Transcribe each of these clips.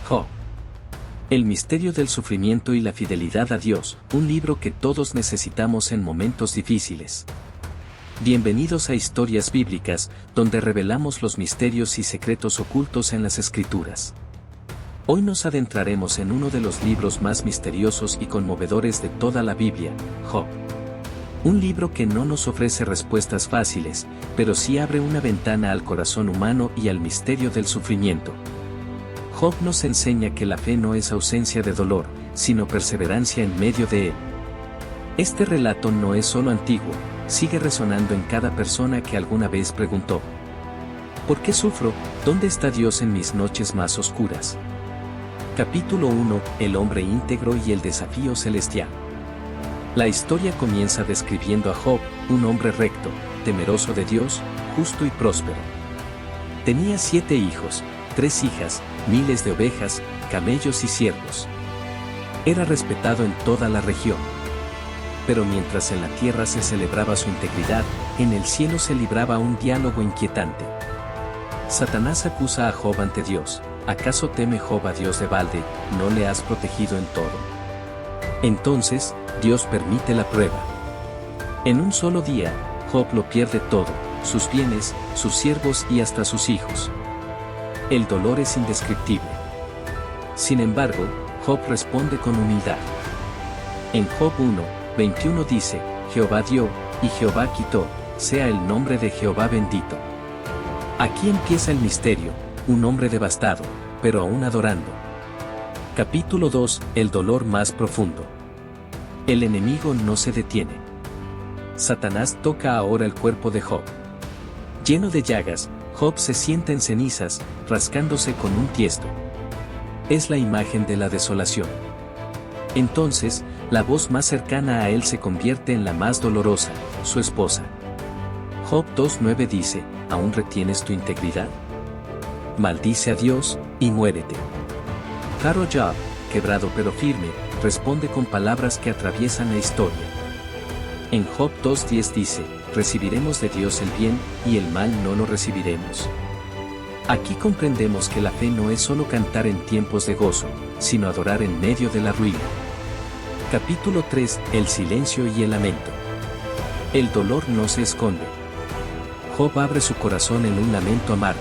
Job. El misterio del sufrimiento y la fidelidad a Dios, un libro que todos necesitamos en momentos difíciles. Bienvenidos a Historias Bíblicas, donde revelamos los misterios y secretos ocultos en las Escrituras. Hoy nos adentraremos en uno de los libros más misteriosos y conmovedores de toda la Biblia, Job. Un libro que no nos ofrece respuestas fáciles, pero sí abre una ventana al corazón humano y al misterio del sufrimiento. Job nos enseña que la fe no es ausencia de dolor, sino perseverancia en medio de él. Este relato no es solo antiguo, sigue resonando en cada persona que alguna vez preguntó: ¿por qué sufro? ¿Dónde está Dios en mis noches más oscuras? Capítulo 1: El hombre íntegro y el desafío celestial. La historia comienza describiendo a Job, un hombre recto, temeroso de Dios, justo y próspero. Tenía 7 hijos, 3 hijas, miles de ovejas, camellos y siervos. Era respetado en toda la región. Pero mientras en la tierra se celebraba su integridad, en el cielo se libraba un diálogo inquietante. Satanás acusa a Job ante Dios: ¿acaso teme Job a Dios de balde? ¿No le has protegido en todo? Entonces, Dios permite la prueba. En un solo día, Job lo pierde todo: sus bienes, sus siervos y hasta sus hijos. El dolor es indescriptible. Sin embargo, Job responde con humildad. En Job 1:21 dice: Jehová dio, y Jehová quitó, sea el nombre de Jehová bendito. Aquí empieza el misterio: un hombre devastado, pero aún adorando. Capítulo 2: El dolor más profundo. El enemigo no se detiene. Satanás toca ahora el cuerpo de Job. Lleno de llagas, Job se sienta en cenizas, rascándose con un tiesto. Es la imagen de la desolación. Entonces, la voz más cercana a él se convierte en la más dolorosa, su esposa. Job 2:9 dice: ¿aún retienes tu integridad? Maldice a Dios, y muérete. Caro Job, quebrado pero firme, responde con palabras que atraviesan la historia. En Job 2:10 dice: recibiremos de Dios el bien, y el mal no lo recibiremos. Aquí comprendemos que la fe no es solo cantar en tiempos de gozo, sino adorar en medio de la ruina. Capítulo 3: El silencio y el lamento. El dolor no se esconde. Job abre su corazón en un lamento amargo.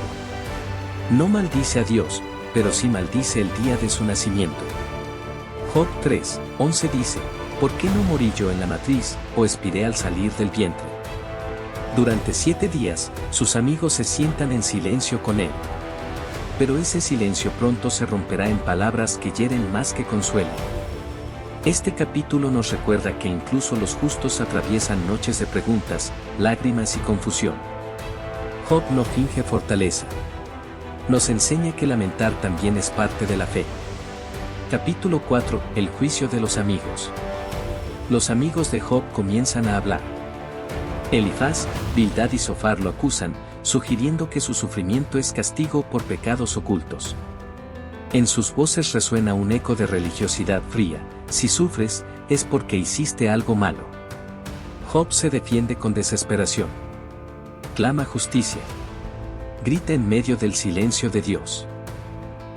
No maldice a Dios, pero sí maldice el día de su nacimiento. Job 3:11 dice: ¿por qué no morí yo en la matriz, o expiré al salir del vientre? Durante 7 días, sus amigos se sientan en silencio con él. Pero ese silencio pronto se romperá en palabras que hieren más que consuelo. Este capítulo nos recuerda que incluso los justos atraviesan noches de preguntas, lágrimas y confusión. Job no finge fortaleza. Nos enseña que lamentar también es parte de la fe. Capítulo 4: El juicio de los amigos. Los amigos de Job comienzan a hablar. Elifaz, Bildad y Zofar lo acusan, sugiriendo que su sufrimiento es castigo por pecados ocultos. En sus voces resuena un eco de religiosidad fría: si sufres, es porque hiciste algo malo. Job se defiende con desesperación. Clama justicia. Grita en medio del silencio de Dios.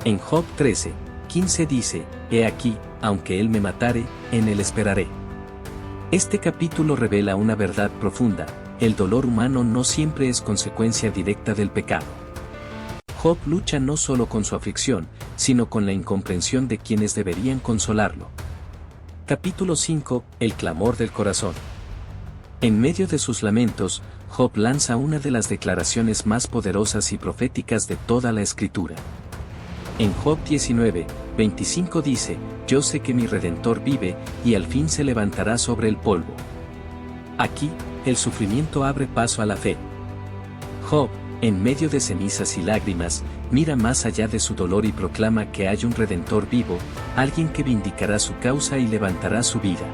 En Job 13:15 dice: he aquí, aunque él me matare, en él esperaré. Este capítulo revela una verdad profunda: el dolor humano no siempre es consecuencia directa del pecado. Job lucha no solo con su aflicción, sino con la incomprensión de quienes deberían consolarlo. Capítulo 5: El clamor del corazón. En medio de sus lamentos, Job lanza una de las declaraciones más poderosas y proféticas de toda la Escritura. En Job 19:25 dice: yo sé que mi Redentor vive, y al fin se levantará sobre el polvo. Aquí, el sufrimiento abre paso a la fe. Job, en medio de cenizas y lágrimas, mira más allá de su dolor y proclama que hay un Redentor vivo, alguien que vindicará su causa y levantará su vida.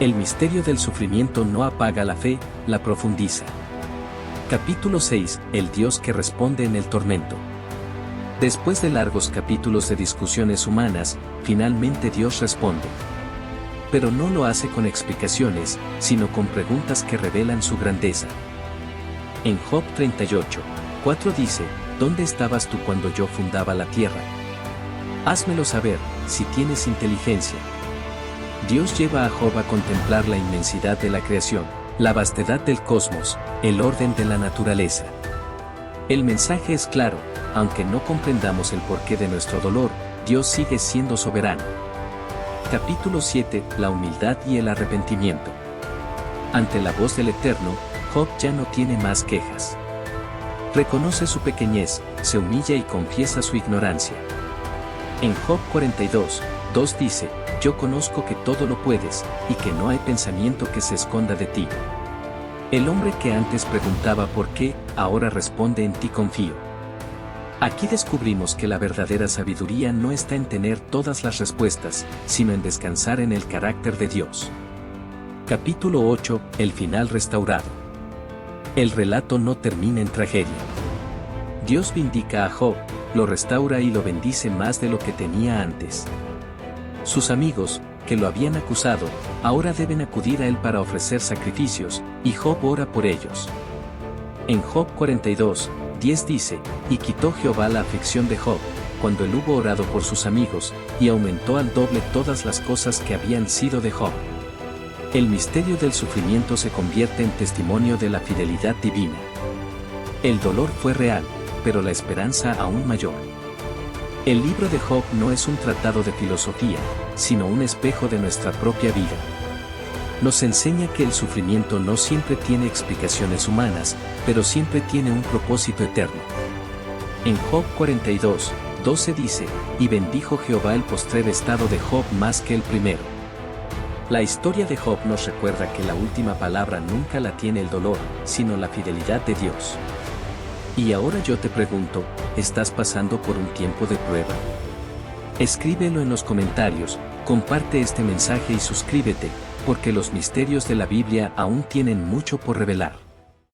El misterio del sufrimiento no apaga la fe, la profundiza. Capítulo 6: El Dios que responde en el tormento. Después de largos capítulos de discusiones humanas, finalmente Dios responde. Pero no lo hace con explicaciones, sino con preguntas que revelan su grandeza. En Job 38:4 dice: ¿dónde estabas tú cuando yo fundaba la tierra? Házmelo saber, si tienes inteligencia. Dios lleva a Job a contemplar la inmensidad de la creación, la vastedad del cosmos, el orden de la naturaleza. El mensaje es claro, aunque no comprendamos el porqué de nuestro dolor, Dios sigue siendo soberano. Capítulo 7. La humildad y el arrepentimiento. Ante la voz del Eterno, Job ya no tiene más quejas. Reconoce su pequeñez, se humilla y confiesa su ignorancia. En Job 42, 2 dice, yo conozco que todo lo puedes, y que no hay pensamiento que se esconda de ti. El hombre que antes preguntaba por qué, ahora responde en ti confío. Aquí descubrimos que la verdadera sabiduría no está en tener todas las respuestas, sino en descansar en el carácter de Dios. Capítulo 8. El final restaurado. El relato no termina en tragedia. Dios vindica a Job, lo restaura y lo bendice más de lo que tenía antes. Sus amigos, que lo habían acusado, ahora deben acudir a él para ofrecer sacrificios, y Job ora por ellos. En Job 42, 10 dice, y quitó Jehová la aflicción de Job, cuando él hubo orado por sus amigos, y aumentó al doble todas las cosas que habían sido de Job. El misterio del sufrimiento se convierte en testimonio de la fidelidad divina. El dolor fue real, pero la esperanza aún mayor. El libro de Job no es un tratado de filosofía, sino un espejo de nuestra propia vida. Nos enseña que el sufrimiento no siempre tiene explicaciones humanas, pero siempre tiene un propósito eterno. En Job 42, 12 dice, y bendijo Jehová el postrer estado de Job más que el primero. La historia de Job nos recuerda que la última palabra nunca la tiene el dolor, sino la fidelidad de Dios. Y ahora yo te pregunto, ¿estás pasando por un tiempo de prueba? Escríbelo en los comentarios, comparte este mensaje y suscríbete, porque los misterios de la Biblia aún tienen mucho por revelar.